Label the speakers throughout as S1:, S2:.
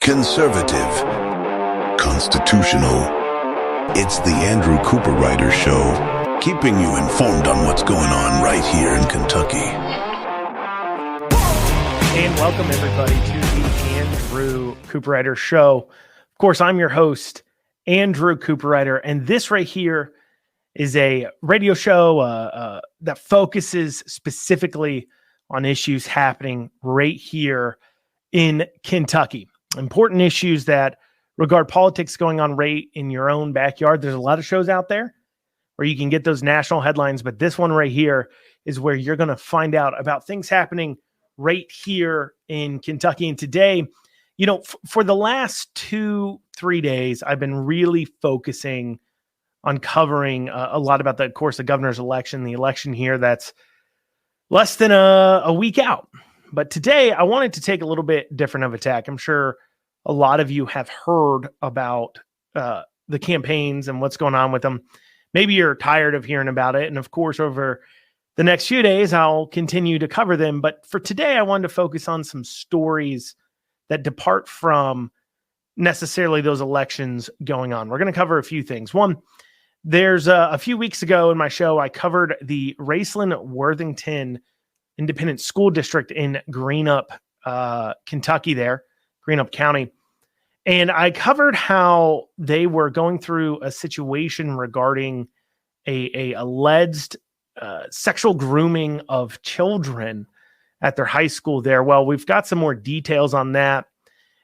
S1: Conservative, constitutional. It's the Andrew Cooperrider Show, keeping you informed on what's going on right here in Kentucky.
S2: And welcome everybody to the Andrew Cooperrider Show. Of course, I'm your host, Andrew Cooperrider, and this right here is a radio show that focuses specifically on issues happening right here in Kentucky. Important issues that regard politics going on right in your own backyard. There's a lot of shows out there where you can get those national headlines, but this one right here is where you're going to find out about things happening right here in Kentucky. And today, you know, for the last 2-3 days, I've been really focusing on covering a lot about the governor's election, the election here that's less than a week out. But today I wanted to take a little bit different of a tack. I'm sure a lot of you have heard about the campaigns and what's going on with them. Maybe you're tired of hearing about it. And of course, over the next few days, I'll continue to cover them. But for today, I wanted to focus on some stories that depart from necessarily those elections going on. We're going to cover a few things. One, there's a few weeks ago in my show, I covered the Raceland-Worthington Independent School District in Greenup, Kentucky there, Greenup County. And I covered how they were going through a situation regarding a alleged sexual grooming of children at their high school there. Well, we've got some more details on that,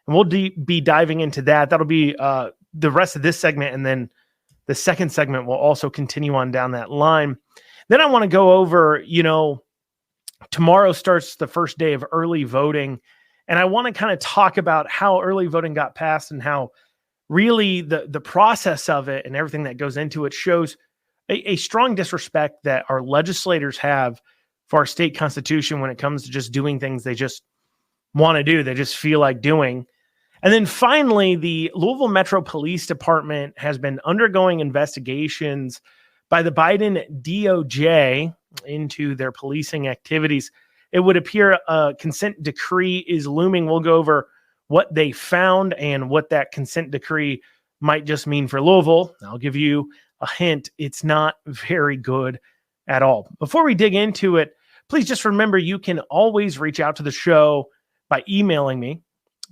S2: and we'll be diving into that. That'll be the rest of this segment, and then the second segment will also continue on down that line. Then I want to go over, tomorrow starts the first day of early voting, and I want to kind of talk about how early voting got passed and how really the process of it and everything that goes into it shows a strong disrespect that our legislators have for our state constitution when it comes to just doing things they just want to do, they just feel like doing. And then finally, the Louisville Metro Police Department has been undergoing investigations by the Biden DOJ into their policing activities. It would appear a consent decree is looming. We'll go over what they found and what that consent decree might just mean for Louisville. I'll give you a hint. It's not very good at all. Before we dig into it, please just remember you can always reach out to the show by emailing me.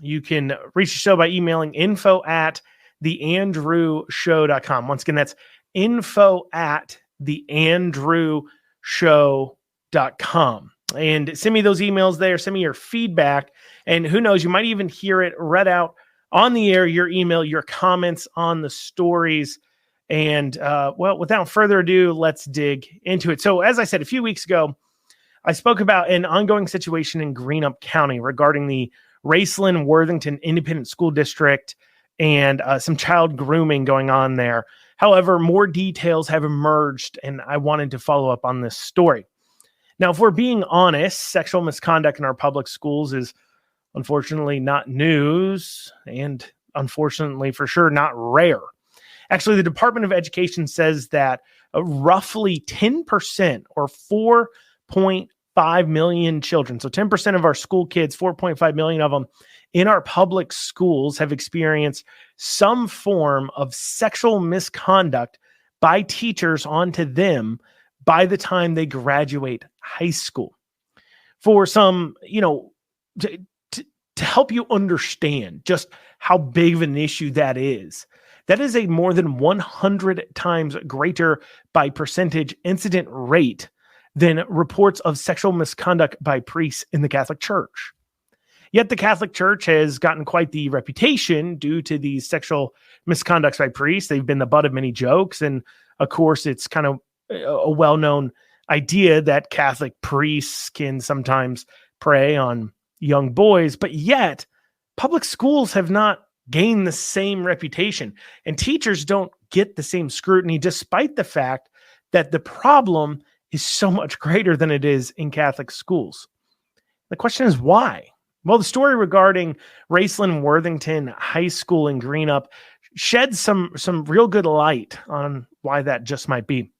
S2: You can reach the show by emailing info@theandrewshow.com. Once again, that's info@theandrewshow.com. And send me those emails there. Send me your feedback. And who knows, you might even hear it read out on the air, your email, your comments on the stories. And without further ado, let's dig into it. So as I said, a few weeks ago, I spoke about an ongoing situation in Greenup County regarding the Raceland-Worthington Independent School District and some child grooming going on there. However, more details have emerged, and I wanted to follow up on this story. Now, if we're being honest, sexual misconduct in our public schools is unfortunately not news, and unfortunately for sure not rare. Actually, the Department of Education says that roughly 10% or 4.5 million children, so 10% of our school kids, 4.5 million of them in our public schools have experienced some form of sexual misconduct by teachers onto them by the time they graduate high school. For some, to help you understand just how big of an issue that is a more than 100 times greater by percentage incident rate than reports of sexual misconduct by priests in the Catholic Church. Yet the Catholic Church has gotten quite the reputation due to these sexual misconducts by priests. They've been the butt of many jokes. And of course, it's kind of a well-known idea that Catholic priests can sometimes prey on young boys, but yet public schools have not gained the same reputation, and teachers don't get the same scrutiny, despite the fact that the problem is so much greater than it is in Catholic schools. The question is why? Well, the story regarding Raceland-Worthington High School in Greenup sheds some real good light on why that just might be.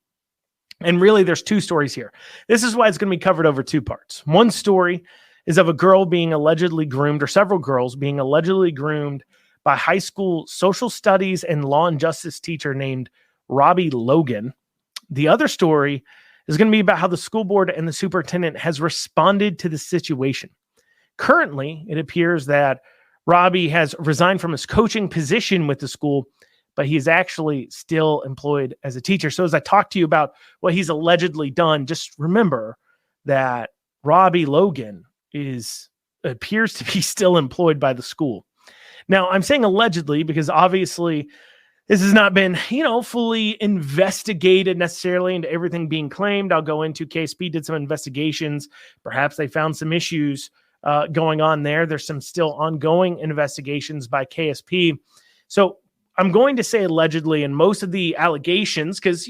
S2: And really, there's two stories here. This is why it's going to be covered over two parts. One story is of a girl being allegedly groomed, or several girls being allegedly groomed by high school social studies and law and justice teacher named Robbie Logan. The other story is going to be about how the school board and the superintendent has responded to the situation. Currently, it appears that Robbie has resigned from his coaching position with the school, but he is actually still employed as a teacher. So as I talk to you about what he's allegedly done, just remember that Robbie Logan appears to be still employed by the school. Now, I'm saying allegedly because obviously this has not been, fully investigated necessarily into everything being claimed. I'll go into KSP did some investigations. Perhaps they found some issues going on there. There's some still ongoing investigations by KSP. So I'm going to say allegedly, and most of the allegations, because,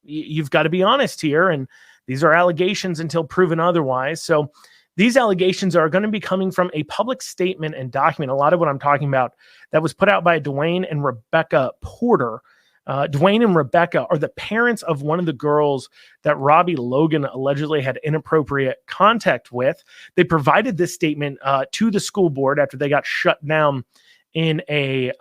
S2: you've got to be honest here, and these are allegations until proven otherwise. So these allegations are going to be coming from a public statement and document. A lot of what I'm talking about that was put out by Dwayne and Rebecca Porter. Dwayne and Rebecca are the parents of one of the girls that Robbie Logan allegedly had inappropriate contact with. They provided this statement to the school board after they got shut down in a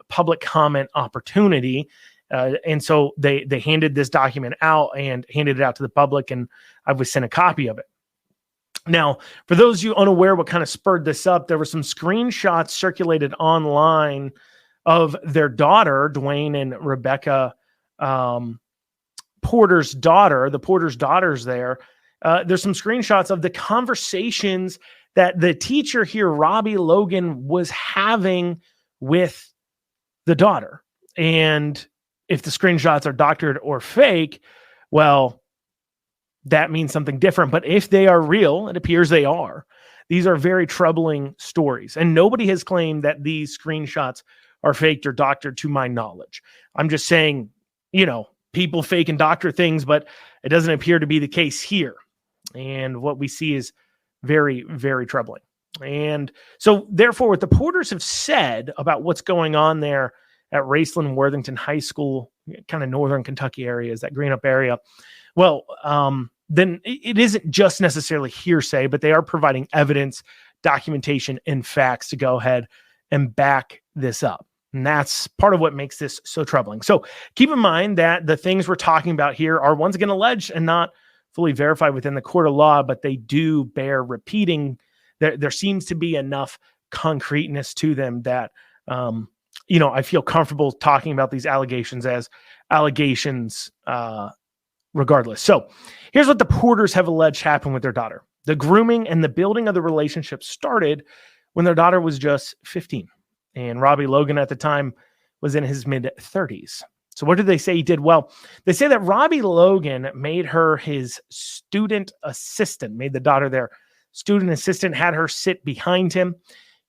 S2: public comment opportunity. And so they handed this document out and handed it out to the public, and I was sent a copy of it. Now, for those of you unaware what kind of spurred this up, there were some screenshots circulated online of their daughter, Dwayne and Rebecca Porter's daughter, the Porter's daughters there. There's some screenshots of the conversations that the teacher here, Robbie Logan, was having with the daughter. And if the screenshots are doctored or fake, well, that means something different. But if they are real, it appears they are. These are very troubling stories. And nobody has claimed that these screenshots are faked or doctored to my knowledge. I'm just saying, people fake and doctor things, but it doesn't appear to be the case here. And what we see is very, very troubling. And so therefore, what the Porters have said about what's going on there at Raceland-Worthington High School, kind of northern Kentucky areas, that Greenup area, well, then it isn't just necessarily hearsay, but they are providing evidence, documentation, and facts to go ahead and back this up. And that's part of what makes this so troubling. So keep in mind that the things we're talking about here are once again alleged and not fully verified within the court of law, but they do bear repeating. There seems to be enough concreteness to them that, I feel comfortable talking about these allegations as allegations, regardless. So here's what the Porters have alleged happened with their daughter. The grooming and the building of the relationship started when their daughter was just 15. And Robbie Logan at the time was in his mid-30s. So what did they say he did? Well, they say that Robbie Logan made her his student assistant, made the daughter their student assistant, had her sit behind him.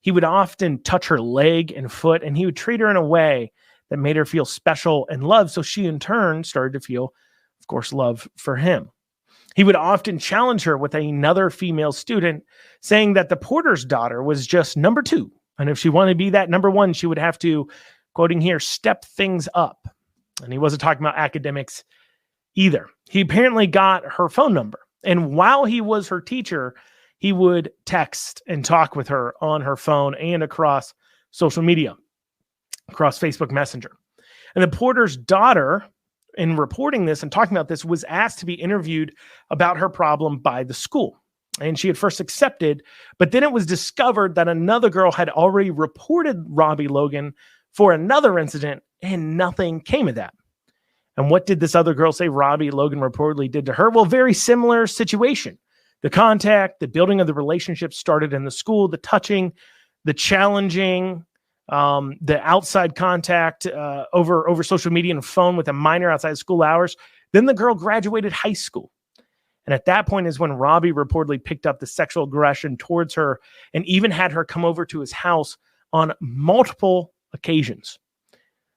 S2: He would often touch her leg and foot, and he would treat her in a way that made her feel special and loved. So she in turn started to feel, of course, love for him. He would often challenge her with another female student, saying that the Porter's daughter was just number 2. And if she wanted to be that number 1, she would have to, quoting here, step things up. And he wasn't talking about academics either. He apparently got her phone number. And while he was her teacher, he would text and talk with her on her phone and across social media, across Facebook Messenger. And the Porter's daughter, in reporting this and talking about this, was asked to be interviewed about her problem by the school. And she had first accepted, but then it was discovered that another girl had already reported Robbie Logan for another incident, and nothing came of that. And what did this other girl say Robbie Logan reportedly did to her? Well, very similar situation. The contact, the building of the relationship started in the school, the touching, the challenging, the outside contact over social media and phone with a minor outside school hours. Then the girl graduated high school. And at that point is when Robbie reportedly picked up the sexual aggression towards her and even had her come over to his house on multiple occasions.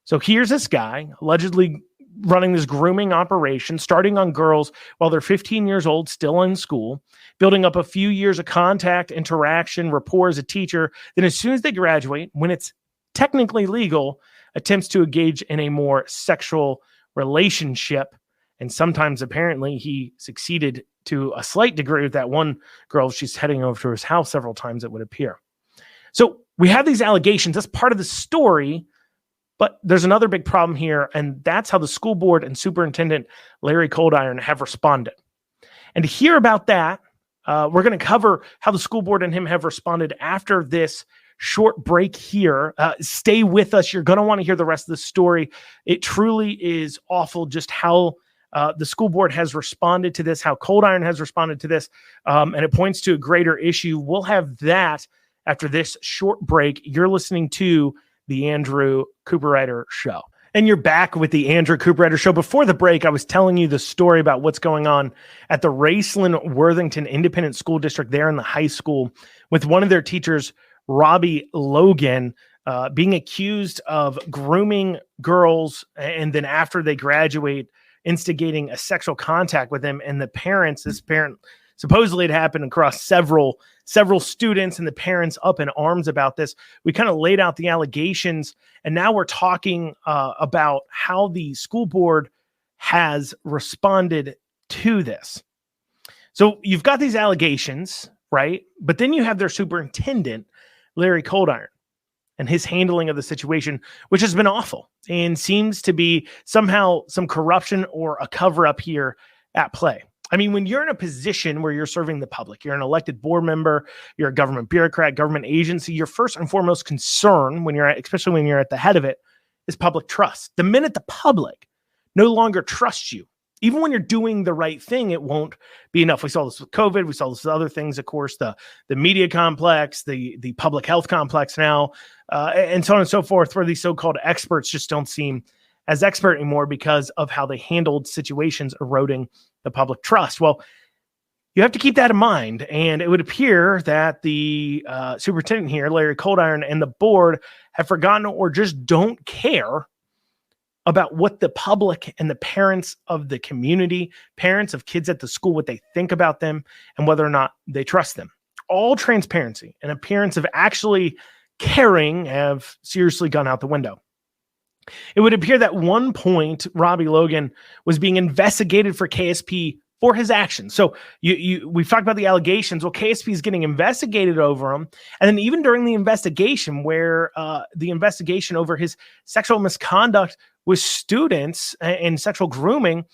S2: So here's this guy allegedly running this grooming operation, starting on girls while they're 15 years old, still in school, building up a few years of contact, interaction, rapport as a teacher. Then as soon as they graduate, when it's technically legal, attempts to engage in a more sexual relationship And sometimes apparently he succeeded to a slight degree with that one girl. She's heading over to his house several times, it would appear. So we have these allegations. That's part of the story. But there's another big problem here, and that's how the school board and Superintendent Larry Coldiron have responded. And to hear about that, we're going to cover how the school board and him have responded after this short break here. Stay with us. You're going to want to hear the rest of the story. It truly is awful just how the school board has responded to this, how Coldiron has responded to this, and it points to a greater issue. We'll have that after this short break. You're listening to the Andrew Cooperrider Show. And you're back with the Andrew Cooperrider Show. Before the break, I was telling you the story about what's going on at the Raceland-Worthington Independent School District there in the high school with one of their teachers, Robbie Logan, being accused of grooming girls, and then after they graduate, instigating a sexual contact with them. And the parents, this parent, supposedly it happened across several students, and the parents up in arms about this. We kind of laid out the allegations, and now we're talking about how the school board has responded to this. So you've got these allegations, right? But then you have their superintendent, Larry Coldiron, and his handling of the situation, which has been awful and seems to be somehow some corruption or a cover-up here at play. I mean, when you're in a position where you're serving the public, you're an elected board member, you're a government bureaucrat, government agency, your first and foremost concern especially when you're at the head of it, is public trust. The minute the public no longer trusts you, even when you're doing the right thing, it won't be enough. We saw this with COVID. We saw this with other things, of course, the media complex, the public health complex now, and so on and so forth, where these so-called experts just don't seem as expert anymore because of how they handled situations eroding the public trust. Well, you have to keep that in mind. And it would appear that the superintendent here, Larry Coldiron, and the board have forgotten or just don't care about what the public and the parents of the community, parents of kids at the school, what they think about them and whether or not they trust them. All transparency and appearance of actually caring have seriously gone out the window. It would appear that one point, Robbie Logan was being investigated for KSP for his actions. So we've talked about the allegations. Well, KSP is getting investigated over him. And then even during the investigation, where the investigation over his sexual misconduct with students and sexual grooming,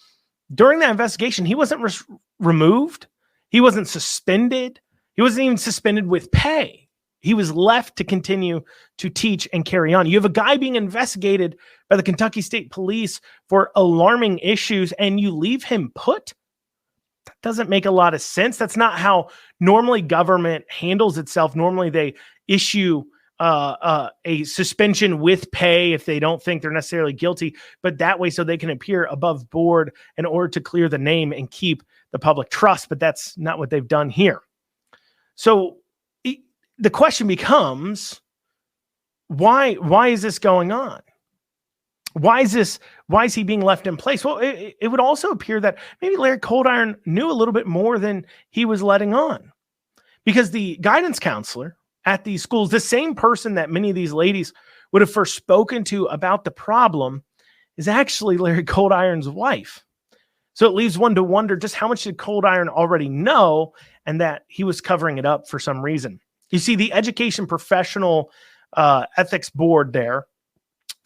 S2: during that investigation, he wasn't removed. He wasn't suspended. He wasn't even suspended with pay. He was left to continue to teach and carry on. You have a guy being investigated by the Kentucky State Police for alarming issues, and you leave him put? That doesn't make a lot of sense. That's not how normally government handles itself. Normally they issue a suspension with pay if they don't think they're necessarily guilty, but that way so they can appear above board in order to clear the name and keep the public trust. But that's not what they've done here. So the question becomes, why is this going on? Why is he being left in place? Well, it would also appear that maybe Larry Coldiron knew a little bit more than he was letting on, because the guidance counselor at these schools, the same person that many of these ladies would have first spoken to about the problem, is actually Larry Coldiron's wife. So it leaves one to wonder just how much did Coldiron already know, and that he was covering it up for some reason. You see, the Education Professional Ethics Board there,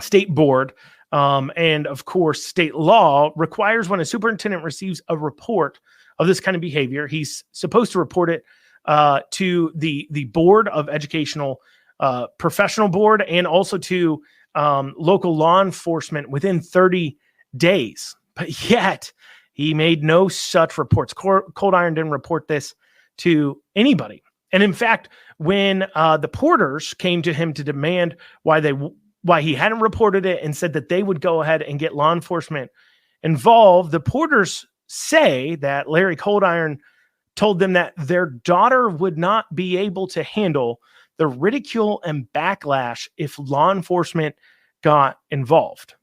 S2: state board, and of course, state law requires when a superintendent receives a report of this kind of behavior, he's supposed to report it to the Board of Educational Professional Board and also to local law enforcement within 30 days. But yet, he made no such reports. Coldiron didn't report this to anybody. And in fact, when the Porters came to him to demand why he hadn't reported it and said that they would go ahead and get law enforcement involved, the Porters say that Larry Coldiron told them that their daughter would not be able to handle the ridicule and backlash if law enforcement got involved.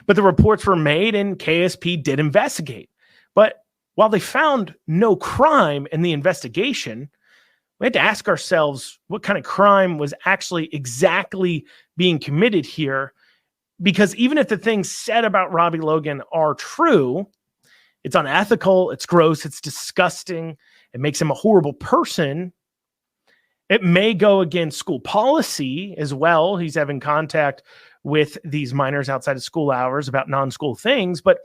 S2: But the reports were made and KSP did investigate. But while they found no crime in the investigation, we had to ask ourselves what kind of crime was actually exactly being committed here. Because even if the things said about Robbie Logan are true, It's unethical. It's gross. It's disgusting. It makes him a horrible person. It may go against school policy as well. He's having contact with these minors outside of school hours about non-school things. But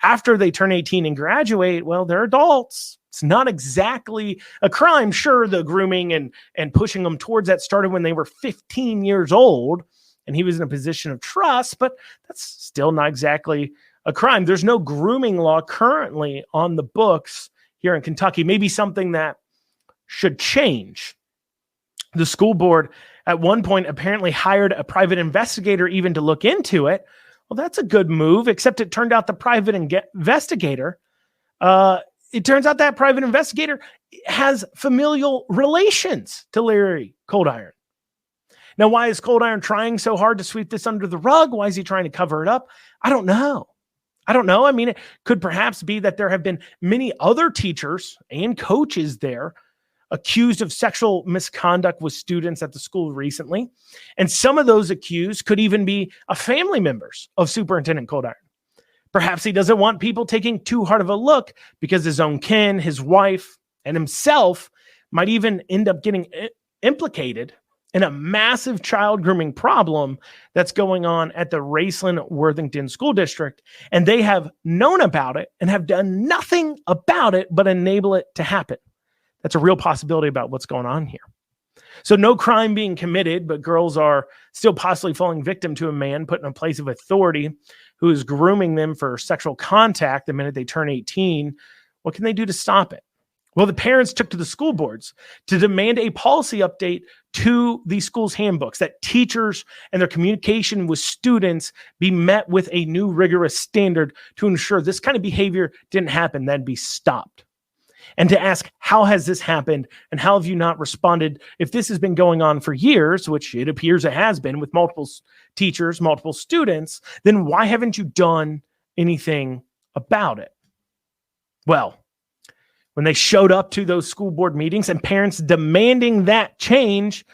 S2: after they turn 18 and graduate, well, they're adults. It's not exactly a crime. Sure, the grooming and pushing them towards that started when they were 15 years old and he was in a position of trust, but that's still not exactly a crime. There's no grooming law currently on the books here in Kentucky. Maybe something that should change. The school board at one point apparently hired a private investigator even to look into it. Well, that's a good move, except it turned out the private investigator, it turns out that private investigator has familial relations to Larry Cold Iron. Now, why is Cold Iron trying so hard to sweep this under the rug? Why is he trying to cover it up? I don't know. I mean, it could perhaps be that there have been many other teachers and coaches there accused of sexual misconduct with students at the school recently. And some of those accused could even be family members of Superintendent Cold Iron. Perhaps he doesn't want people taking too hard of a look because his own kin, his wife, and himself might even end up getting implicated in a massive child grooming problem that's going on at the Raceland-Worthington School District. And they have known about it and have done nothing about it but enable it to happen. That's a real possibility about what's going on here. So no crime being committed, but girls are still possibly falling victim to a man put in a place of authority who is grooming them for sexual contact the minute they turn 18. What can they do to stop it? Well, the parents took to the school boards to demand a policy update to the school's handbooks, that teachers and their communication with students be met with a new rigorous standard to ensure this kind of behavior didn't happen, that'd be stopped. And to ask, how has this happened and how have you not responded? If this has been going on for years, which it appears it has been with multiple teachers, multiple students, then why haven't you done anything about it? Well, when they showed up to those school board meetings and parents demanding that change,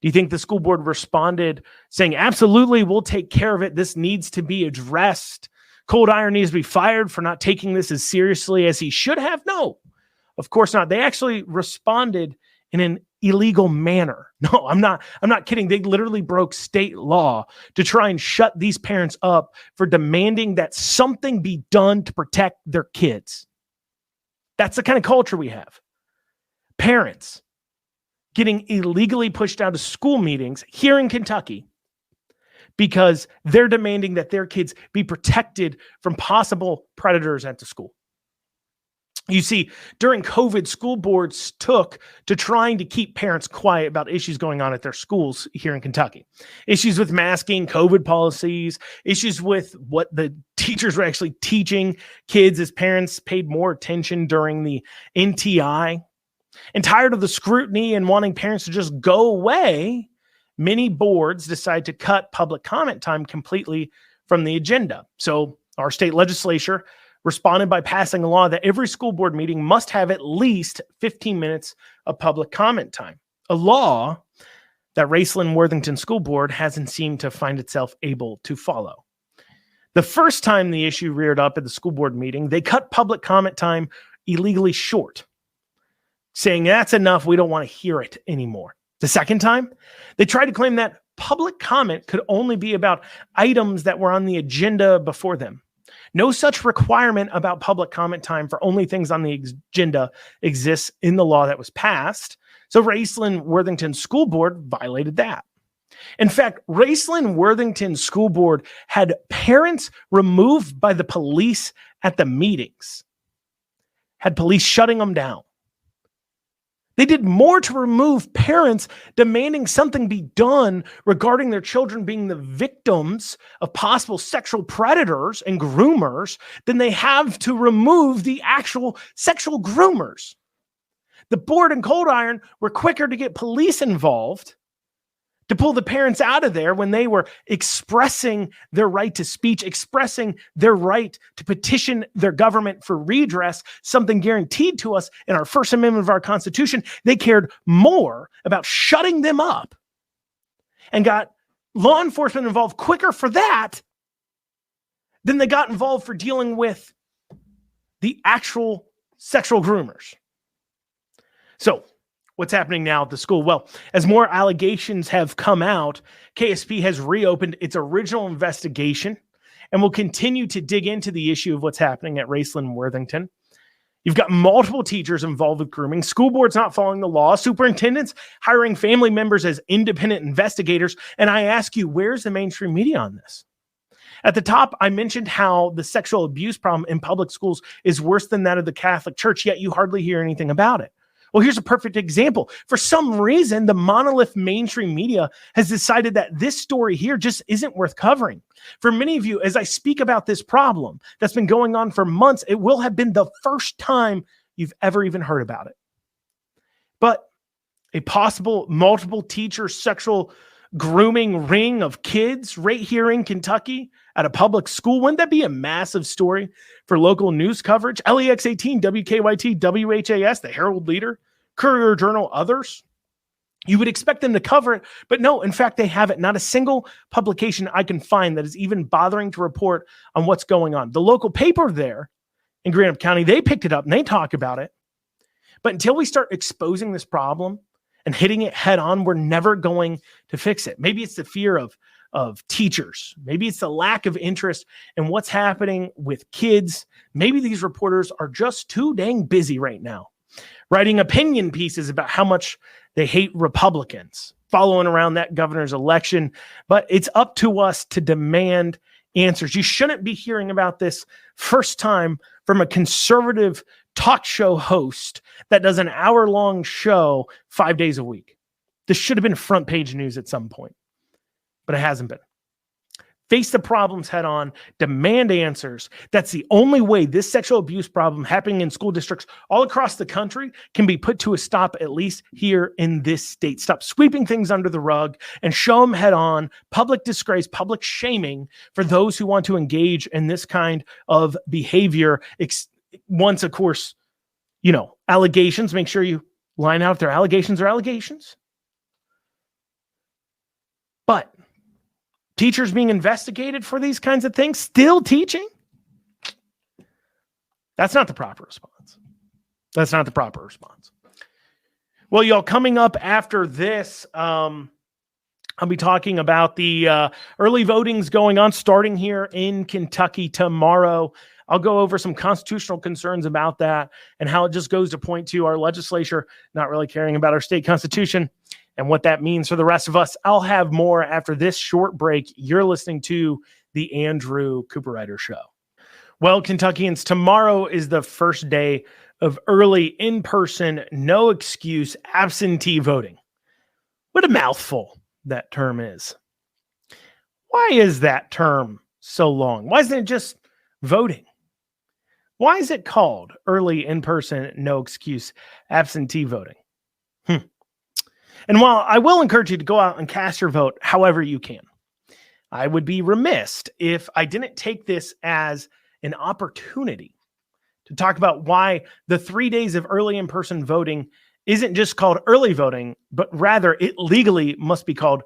S2: do you think the school board responded saying, absolutely, we'll take care of it. This needs to be addressed. Cold Iron needs to be fired for not taking this as seriously as he should have? No. Of course not. They actually responded in an illegal manner. No, I'm not kidding. They literally broke state law to try and shut these parents up for demanding that something be done to protect their kids. That's the kind of culture we have. Parents getting illegally pushed out of school meetings here in Kentucky because they're demanding that their kids be protected from possible predators at the school. You see, during COVID, school boards took to trying to keep parents quiet about issues going on at their schools here in Kentucky. Issues with masking, COVID policies, issues with what the teachers were actually teaching kids as parents paid more attention during the NTI. And tired of the scrutiny and wanting parents to just go away, many boards decide to cut public comment time completely from the agenda. So our state legislature responded by passing a law that every school board meeting must have at least 15 minutes of public comment time. A law that Raceland-Worthington School Board hasn't seemed to find itself able to follow. The first time the issue reared up at the school board meeting, they cut public comment time illegally short, saying that's enough, we don't want to hear it anymore. The second time, they tried to claim that public comment could only be about items that were on the agenda before them. No such requirement about public comment time for only things on the agenda exists in the law that was passed. So Raceland-Worthington School Board violated that. In fact, Raceland-Worthington School Board had parents removed by the police at the meetings, had police shutting them down. They did more to remove parents demanding something be done regarding their children being the victims of possible sexual predators and groomers than they have to remove the actual sexual groomers. The board and Cold Iron were quicker to get police involved to pull the parents out of there when they were expressing their right to speech, expressing their right to petition their government for redress, something guaranteed to us in our First Amendment of our Constitution. They cared more about shutting them up and got law enforcement involved quicker for that than they got involved for dealing with the actual sexual groomers. So what's happening now at the school? Well, as more allegations have come out, KSP has reopened its original investigation and will continue to dig into the issue of what's happening at Raceland-Worthington. You've got multiple teachers involved with grooming, school boards not following the law, superintendents hiring family members as independent investigators. And I ask you, where's the mainstream media on this? At the top, I mentioned how the sexual abuse problem in public schools is worse than that of the Catholic Church, yet you hardly hear anything about it. Well, here's a perfect example. For some reason, the monolith mainstream media has decided that this story here just isn't worth covering. For many of you, as I speak about this problem that's been going on for months, it will have been the first time you've ever even heard about it. But a possible multiple teacher sexual grooming ring of kids right here in Kentucky at a public school, wouldn't that be a massive story for local news coverage? LEX18, WKYT, WHAS, the Herald Leader, Courier Journal, others. You would expect them to cover it, but no, in fact, they haven't. Not a single publication I can find that is even bothering to report on what's going on. The local paper there in Greenup County, they picked it up and they talk about it. But until we start exposing this problem and hitting it head on, we're never going to fix it. Maybe it's the fear of teachers. Maybe it's the lack of interest in what's happening with kids. Maybe these reporters are just too dang busy right now, writing opinion pieces about how much they hate Republicans, following around that governor's election. But it's up to us to demand answers. You shouldn't be hearing about this first time from a conservative talk show host that does an hour-long show 5 days a week. This should have been front page news at some point, but it hasn't been. Face the problems head on, demand answers. That's the only way this sexual abuse problem happening in school districts all across the country can be put to a stop, at least here in this state. Stop sweeping things under the rug and show them head on. Public disgrace, public shaming for those who want to engage in this kind of behavior. Once, of course, allegations, make sure you line out if they're allegations or allegations. But teachers being investigated for these kinds of things, still teaching? That's not the proper response. That's not the proper response. Well, y'all, coming up after this, I'll be talking about the early votings going on starting here in Kentucky tomorrow. I'll go over some constitutional concerns about that and how it just goes to point to our legislature not really caring about our state constitution and what that means for the rest of us. I'll have more after this short break. You're listening to the Andrew Cooperrider Show. Well, Kentuckians, tomorrow is the first day of early in-person, no excuse absentee voting. What a mouthful that term is. Why is that term so long? Why isn't it just voting? Why is it called early in-person, no excuse absentee voting? And while I will encourage you to go out and cast your vote however you can, I would be remiss if I didn't take this as an opportunity to talk about why the 3 days of early in-person voting isn't just called early voting, but rather it legally must be called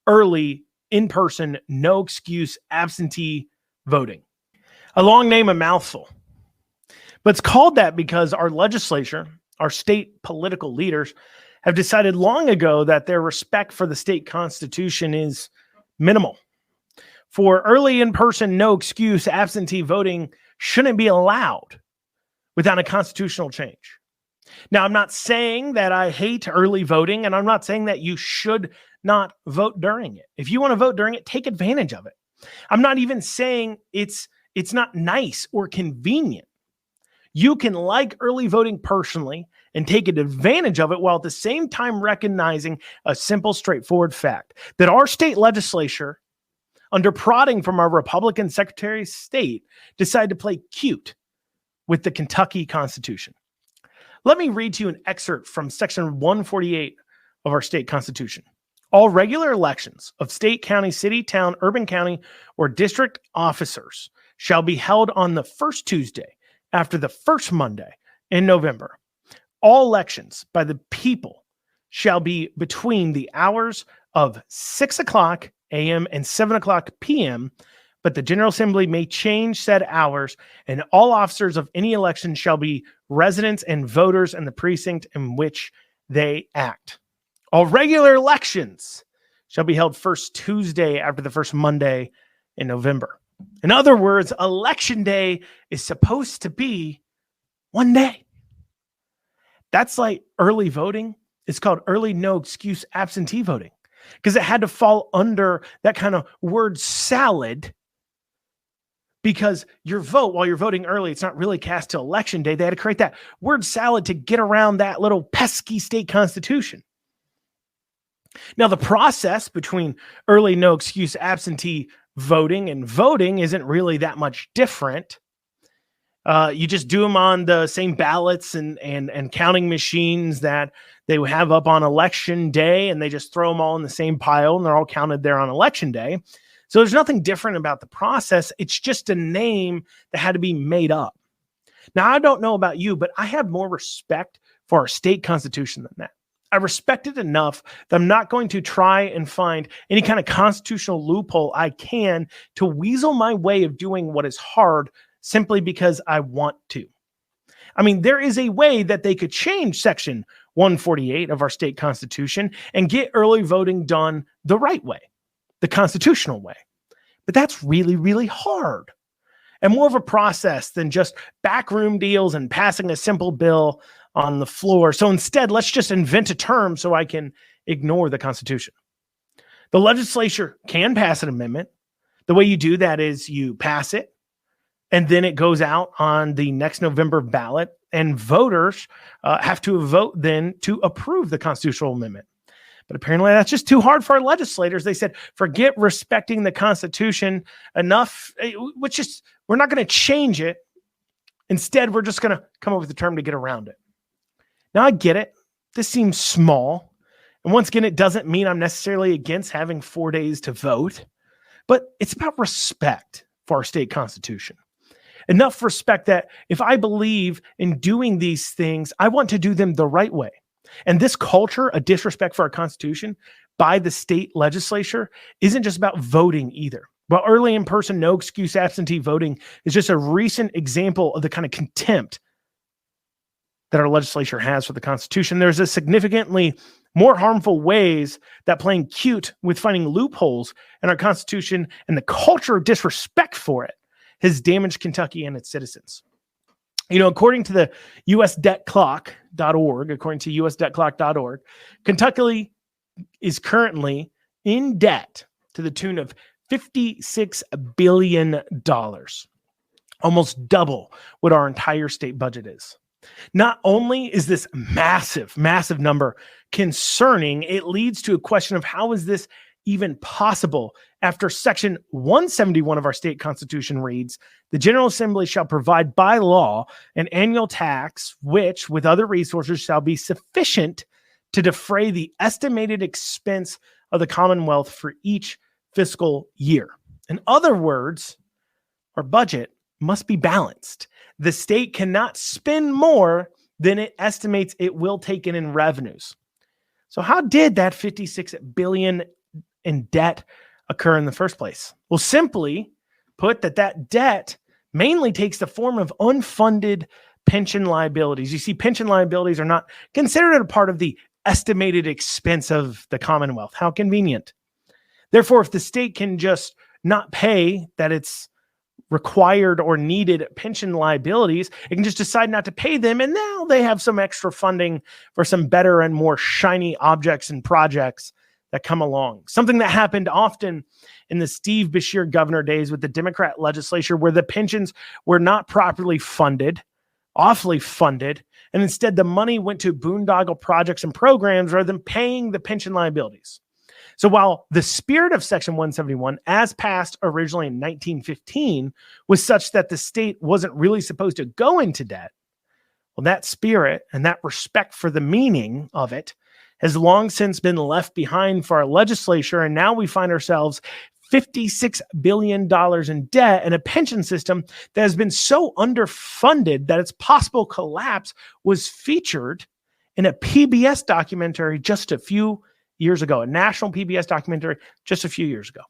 S2: early in-person, no excuse absentee voting. A long name, a mouthful. But it's called that because our legislature, our state political leaders, have decided long ago that their respect for the state constitution is minimal. For early in-person, no excuse absentee voting shouldn't be allowed without a constitutional change. Now, I'm not saying that I hate early voting, and I'm not saying that you should not vote during it. If you want to vote during it, take advantage of it. I'm not even saying it's not nice or convenient. You can like early voting personally and take advantage of it while at the same time recognizing a simple, straightforward fact that our state legislature, under prodding from our Republican Secretary of State, decided to play cute with the Kentucky Constitution. Let me read to you an excerpt from Section 148 of our state constitution. All regular elections of state, county, city, town, urban county, or district officers shall be held on the first Tuesday after the first Monday in November. All elections by the people shall be between the hours of 6 o'clock a.m. and 7 o'clock p.m. but the General Assembly may change said hours, and all officers of any election shall be residents and voters in the precinct in which they act. All regular elections shall be held first Tuesday after the first Monday in November. In other words, Election Day is supposed to be one day. That's like early voting. It's called early no excuse absentee voting because it had to fall under that kind of word salad because your vote while you're voting early, it's not really cast till Election Day. They had to create that word salad to get around that little pesky state constitution. Now, the process between early no excuse absentee voting and voting isn't really that much different. You just do them on the same ballots and counting machines that they would have up on Election Day, and they just throw them all in the same pile, and they're all counted there on Election Day. So there's nothing different about the process. It's just a name that had to be made up. Now, I don't know about you, but I have more respect for our state constitution than that. I respect it enough that I'm not going to try and find any kind of constitutional loophole I can to weasel my way of doing what is hard simply because I want to. I mean, there is a way that they could change Section 148 of our state constitution and get early voting done the right way, the constitutional way. But that's really, really hard and more of a process than just backroom deals and passing a simple bill on the floor. So instead, let's just invent a term so I can ignore the Constitution. The legislature can pass an amendment. The way you do that is you pass it, and then it goes out on the next November ballot, and voters have to vote then to approve the constitutional amendment. But apparently that's just too hard for our legislators. They said, forget respecting the Constitution enough, we're not going to change it. Instead, we're just going to come up with a term to get around it. Now, I get it. This seems small. And once again, it doesn't mean I'm necessarily against having 4 days to vote, but it's about respect for our state constitution. Enough respect that if I believe in doing these things, I want to do them the right way. And this culture, a disrespect for our Constitution by the state legislature, isn't just about voting either. While early in-person, no excuse absentee voting is just a recent example of the kind of contempt that our legislature has for the Constitution, there's a significantly more harmful ways that playing cute with finding loopholes in our Constitution and the culture of disrespect for it has damaged Kentucky and its citizens. You know, according to the usdebtclock.org, Kentucky is currently in debt to the tune of $56 billion, almost double what our entire state budget is. Not only is this massive, massive number concerning, it leads to a question of how is this even possible after Section 171 of our state constitution reads, the General Assembly shall provide by law an annual tax, which with other resources shall be sufficient to defray the estimated expense of the Commonwealth for each fiscal year. In other words, our budget must be balanced. The state cannot spend more than it estimates it will take in revenues. So how did that $56 billion in debt occur in the first place? Well, simply put, that debt mainly takes the form of unfunded pension liabilities. You see, pension liabilities are not considered a part of the estimated expense of the Commonwealth. How convenient. Therefore, if the state can just not pay that it's required or needed pension liabilities, it can just decide not to pay them, and now they have some extra funding for some better and more shiny objects and projects that come along. Something that happened often in the Steve Beshear governor days with the Democrat legislature, where the pensions were not properly funded, awfully funded, and instead the money went to boondoggle projects and programs rather than paying the pension liabilities. So while the spirit of Section 171, as passed originally in 1915, was such that the state wasn't really supposed to go into debt, well, that spirit and that respect for the meaning of it has long since been left behind for our legislature, and now we find ourselves $56 billion in debt and a pension system that has been so underfunded that its possible collapse was featured in a PBS documentary just a few years ago, a national PBS documentary just a few years ago.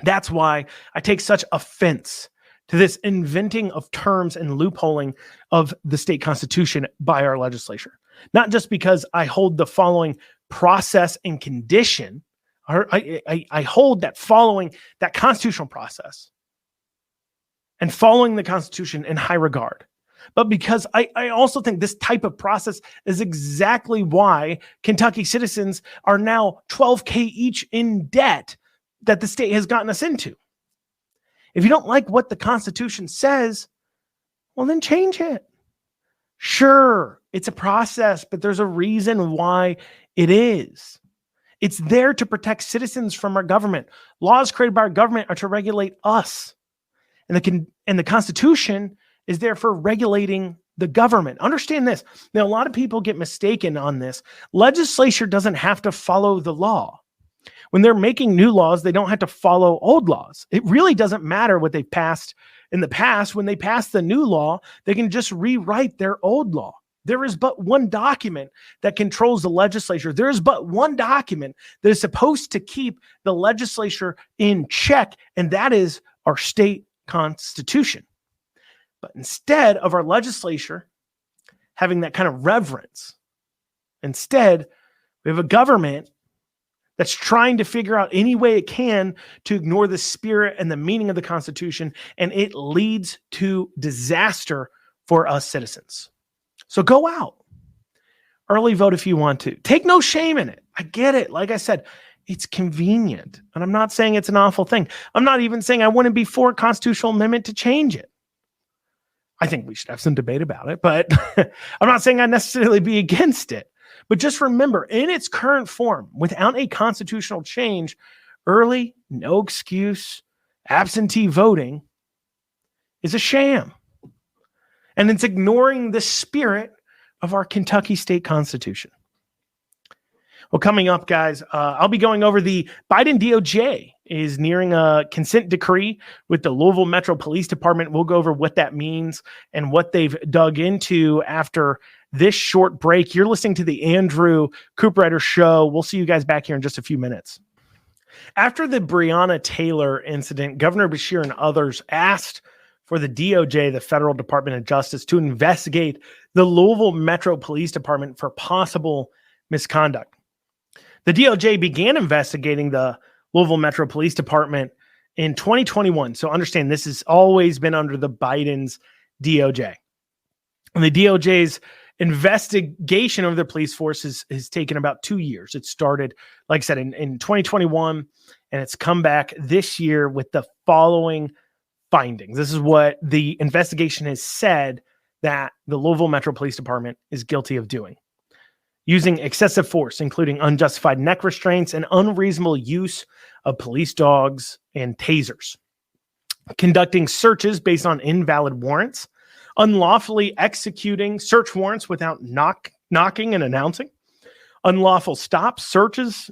S2: That's why I take such offense to this inventing of terms and loopholing of the state constitution by our legislature. Not just because I hold the following process and condition, or I hold that following that constitutional process and following the Constitution in high regard, but because I also think this type of process is exactly why Kentucky citizens are now $12,000 each in debt that the state has gotten us into. If you don't like what the Constitution says, well, then change it. Sure, it's a process, but there's a reason why it is. It's there to protect citizens from our government. Laws created by our government are to regulate us. And the Constitution is there for regulating the government. Understand this. Now, a lot of people get mistaken on this. Legislature doesn't have to follow the law. When they're making new laws, they don't have to follow old laws. It really doesn't matter what they've passed in the past. When they pass the new law, they can just rewrite their old law. There is but one document that controls the legislature. There is but one document that is supposed to keep the legislature in check, and that is our state constitution. But instead of our legislature having that kind of reverence, instead, we have a government that's trying to figure out any way it can to ignore the spirit and the meaning of the Constitution, and it leads to disaster for us citizens. So go out. Early vote if you want to. Take no shame in it. I get it. Like I said, it's convenient. And I'm not saying it's an awful thing. I'm not even saying I wouldn't be for a constitutional amendment to change it. I think we should have some debate about it, but I'm not saying I'd necessarily be against it. But just remember, in its current form, without a constitutional change, early, no excuse, absentee voting is a sham. And it's ignoring the spirit of our Kentucky state constitution. Well, coming up, guys, I'll be going over the Biden DOJ is nearing a consent decree with the Louisville Metro Police Department. We'll go over what that means and what they've dug into after this short break. You're listening to the Andrew Cooperrider Show. We'll see you guys back here in just a few minutes. After the Breonna Taylor incident, Governor Beshear and others asked for the DOJ, the Federal Department of Justice, to investigate the Louisville Metro Police Department for possible misconduct. The DOJ began investigating the Louisville Metro Police Department in 2021. So understand, this has always been under the Biden's DOJ. And the DOJ's investigation of the police force has taken about 2 years. It started, like I said, in 2021, and it's come back this year with the following findings. This is what the investigation has said that the Louisville Metro Police Department is guilty of doing. Using excessive force, including unjustified neck restraints and unreasonable use of police dogs and tasers. Conducting searches based on invalid warrants. Unlawfully executing search warrants without knocking and announcing. Unlawful stops, searches,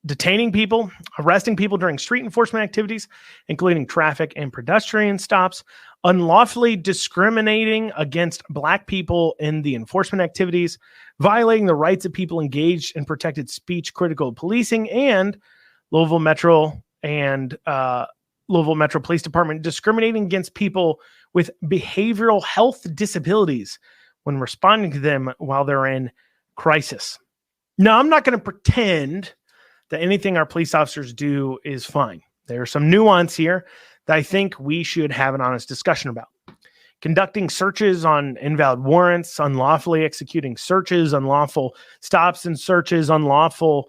S2: detaining people, arresting people during street enforcement activities, including traffic and pedestrian stops, unlawfully discriminating against Black people in the enforcement activities, violating the rights of people engaged in protected speech critical of policing, and Louisville Metro Police Department discriminating against people with behavioral health disabilities when responding to them while they're in crisis. Now, I'm not going to pretend that anything our police officers do is fine. There's some nuance here that I think we should have an honest discussion about. Conducting searches on invalid warrants, unlawfully executing searches, unlawful stops and searches, unlawfully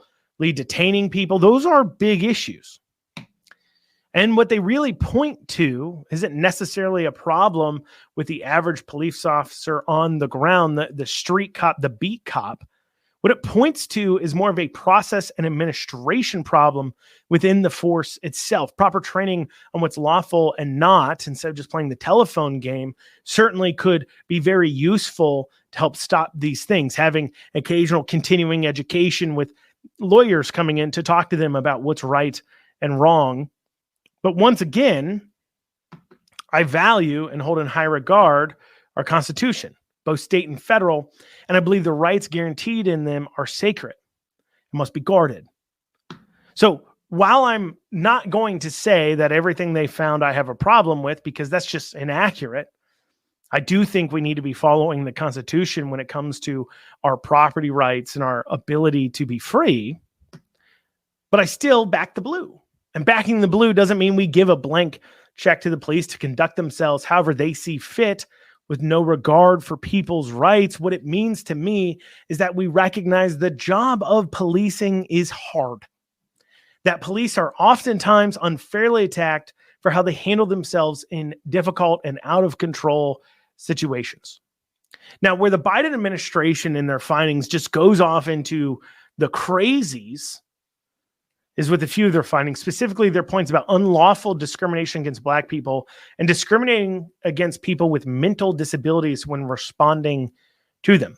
S2: detaining people, those are big issues. And what they really point to isn't necessarily a problem with the average police officer on the ground, the street cop, the beat cop. What it points to is more of a process and administration problem within the force itself. Proper training on what's lawful and not, instead of just playing the telephone game, certainly could be very useful to help stop these things. Having occasional continuing education with lawyers coming in to talk to them about what's right and wrong. But once again, I value and hold in high regard our Constitution, both state and federal, and I believe the rights guaranteed in them are sacred and must be guarded. So while I'm not going to say that everything they found I have a problem with, because that's just inaccurate, I do think we need to be following the Constitution when it comes to our property rights and our ability to be free. But I still back the blue. And backing the blue doesn't mean we give a blank check to the police to conduct themselves however they see fit with no regard for people's rights. What it means to me is that we recognize the job of policing is hard. That police are oftentimes unfairly attacked for how they handle themselves in difficult and out of control situations. Now, where the Biden administration in their findings just goes off into the crazies is with a few of their findings, specifically their points about unlawful discrimination against Black people and discriminating against people with mental disabilities when responding to them.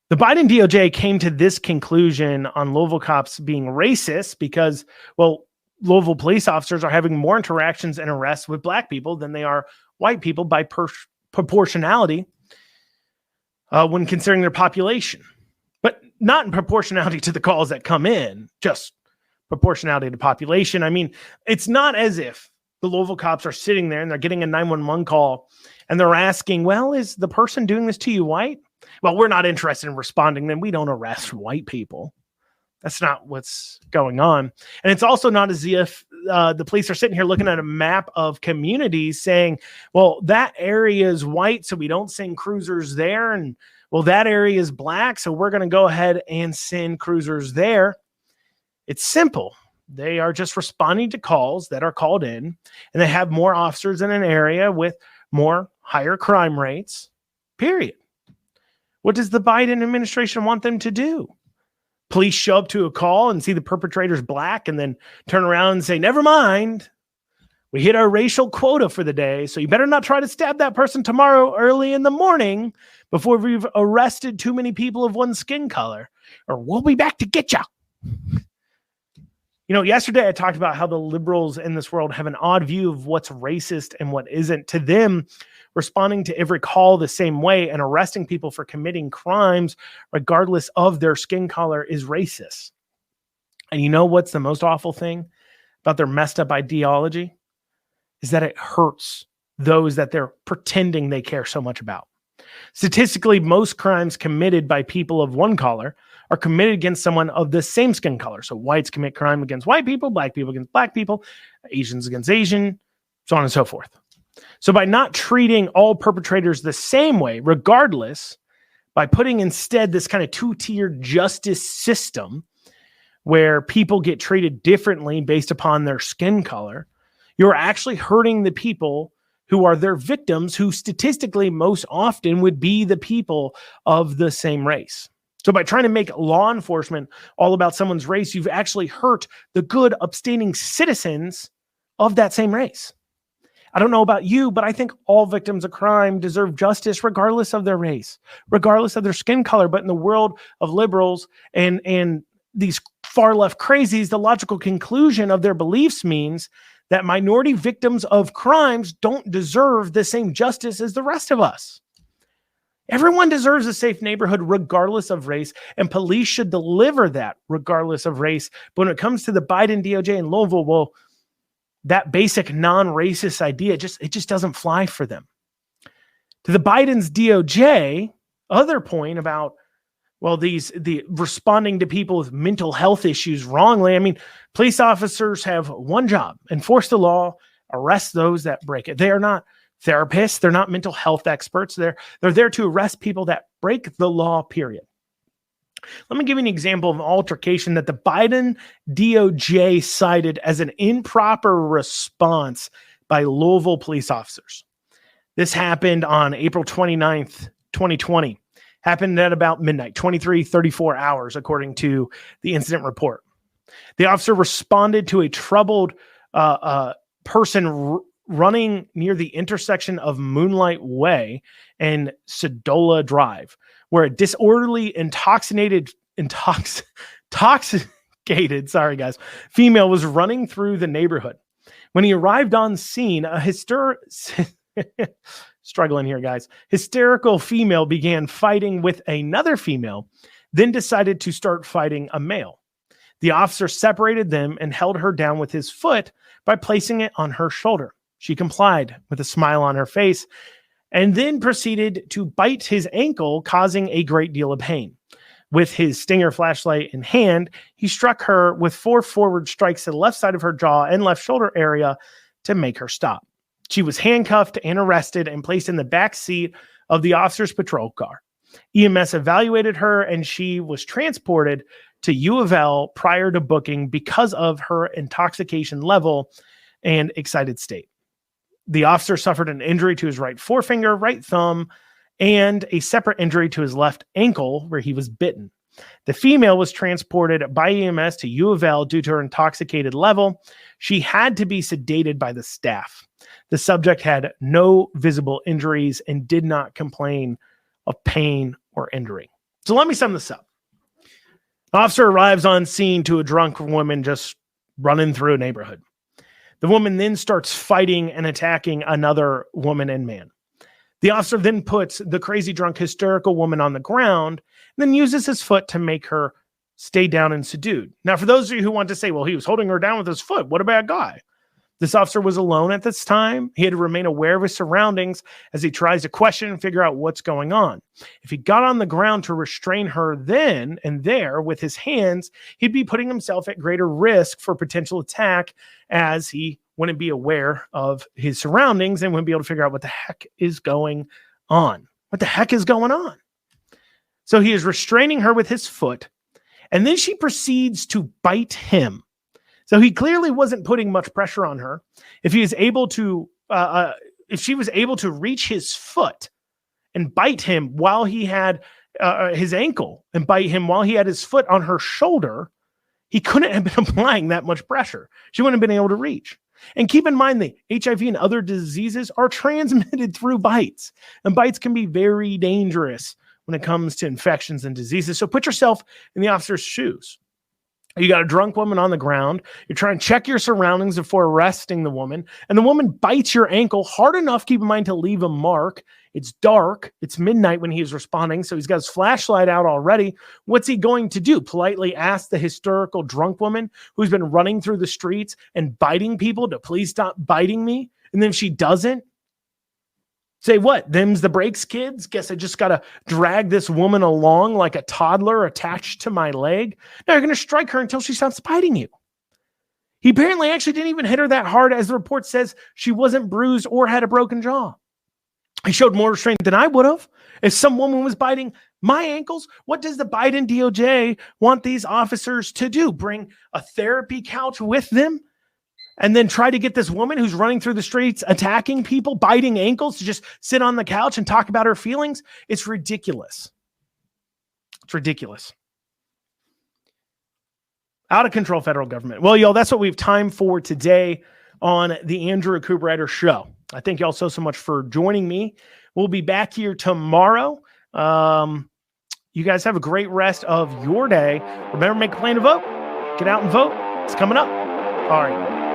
S2: The Biden DOJ came to this conclusion on Louisville cops being racist because, well, Louisville police officers are having more interactions and arrests with Black people than they are white people by proportionality when considering their population. But not in proportionality to the calls that come in, just proportionality to population. I mean, it's not as if the Louisville cops are sitting there and they're getting a 911 call and they're asking, well, is the person doing this to you white? Well, we're not interested in responding. Then we don't arrest white people. That's not what's going on. And it's also not as if the police are sitting here looking at a map of communities saying, well, that area is white, so we don't send cruisers there. And well, that area is Black, so we're going to go ahead and send cruisers there. It's simple. They are just responding to calls that are called in, and they have more officers in an area with more higher crime rates, period. What does the Biden administration want them to do? Police show up to a call and see the perpetrator's Black and then turn around and say, never mind, we hit our racial quota for the day, so you better not try to stab that person tomorrow early in the morning before we've arrested too many people of one skin color, or we'll be back to get you. You know, yesterday I talked about how the liberals in this world have an odd view of what's racist and what isn't. To them, responding to every call the same way and arresting people for committing crimes, regardless of their skin color, is racist. And you know what's the most awful thing about their messed up ideology? Is that it hurts those that they're pretending they care so much about. Statistically, most crimes committed by people of one color are committed against someone of the same skin color. So whites commit crime against white people, Black people against Black people, Asians against Asian, so on and so forth. So by not treating all perpetrators the same way, regardless, by putting instead this kind of two-tiered justice system where people get treated differently based upon their skin color, you're actually hurting the people who are their victims, who statistically most often would be the people of the same race. So by trying to make law enforcement all about someone's race, you've actually hurt the good, upstanding citizens of that same race. I don't know about you, but I think all victims of crime deserve justice regardless of their race, regardless of their skin color. But in the world of liberals and these far left crazies, the logical conclusion of their beliefs means that minority victims of crimes don't deserve the same justice as the rest of us. Everyone deserves a safe neighborhood regardless of race, and police should deliver that regardless of race. But when it comes to the Biden DOJ in Louisville, well, that basic non-racist idea, it just doesn't fly for them. To the Biden's DOJ, other point about, well, the responding to people with mental health issues wrongly. I mean, police officers have one job: enforce the law, arrest those that break it. They are not therapists. They're not mental health experts. They're there to arrest people that break the law, period. Let me give you an example of an altercation that the Biden DOJ cited as an improper response by Louisville police officers. This happened on April 29th, 2020. Happened at about midnight, 34 hours, according to the incident report. The officer responded to a troubled person running near the intersection of Moonlight Way and Sedola Drive, where a disorderly, intoxicated, female was running through the neighborhood. When he arrived on scene, a hysterical female began fighting with another female, then decided to start fighting a male. The officer separated them and held her down with his foot by placing it on her shoulder. She complied with a smile on her face and then proceeded to bite his ankle, causing a great deal of pain. With his Stinger flashlight in hand, he struck her with 4 forward strikes to the left side of her jaw and left shoulder area to make her stop. She was handcuffed and arrested and placed in the back seat of the officer's patrol car. EMS evaluated her and she was transported to U of L prior to booking because of her intoxication level and excited state. The officer suffered an injury to his right forefinger, right thumb, and a separate injury to his left ankle where he was bitten. The female was transported by EMS to U of L due to her intoxicated level. She had to be sedated by the staff. The subject had no visible injuries and did not complain of pain or injury. So let me sum this up. Officer arrives on scene to a drunk woman just running through a neighborhood. The woman then starts fighting and attacking another woman and man. The officer then puts the crazy drunk hysterical woman on the ground and then uses his foot to make her stay down and subdued. Now, for those of you who want to say, well, he was holding her down with his foot, what a bad guy. This officer was alone at this time. He had to remain aware of his surroundings as he tries to question and figure out what's going on. If he got on the ground to restrain her then and there with his hands, he'd be putting himself at greater risk for potential attack as he wouldn't be aware of his surroundings and wouldn't be able to figure out what the heck is going on. What the heck is going on? So he is restraining her with his foot, and then she proceeds to bite him. So he clearly wasn't putting much pressure on her. If he is able to, if she was able to reach his foot and bite him while he had his ankle and bite him while he had his foot on her shoulder, he couldn't have been applying that much pressure. She wouldn't have been able to reach. And keep in mind that HIV and other diseases are transmitted through bites, and bites can be very dangerous when it comes to infections and diseases. So put yourself in the officer's shoes. You got a drunk woman on the ground. You're trying to check your surroundings before arresting the woman, and the woman bites your ankle hard enough, keep in mind, to leave a mark. It's dark. It's midnight when he's responding, so he's got his flashlight out already. What's he going to do? Politely ask the hysterical drunk woman who's been running through the streets and biting people to please stop biting me? And then if she doesn't, say what? Them's the breaks, kids? Guess I just got to drag this woman along like a toddler attached to my leg. Now you're going to strike her until she stops biting you. He apparently actually didn't even hit her that hard, as the report says she wasn't bruised or had a broken jaw. He showed more restraint than I would have. If some woman was biting my ankles, what does the Biden DOJ want these officers to do? Bring a therapy couch with them? And then try to get this woman who's running through the streets, attacking people, biting ankles, to just sit on the couch and talk about her feelings? It's ridiculous. It's ridiculous. Out of control federal government. Well, y'all, that's what we have time for today on the Andrew Cooperrider Show. I thank y'all so much for joining me. We'll be back here tomorrow. You guys have a great rest of your day. Remember, make a plan to vote. Get out and vote. It's coming up. All right.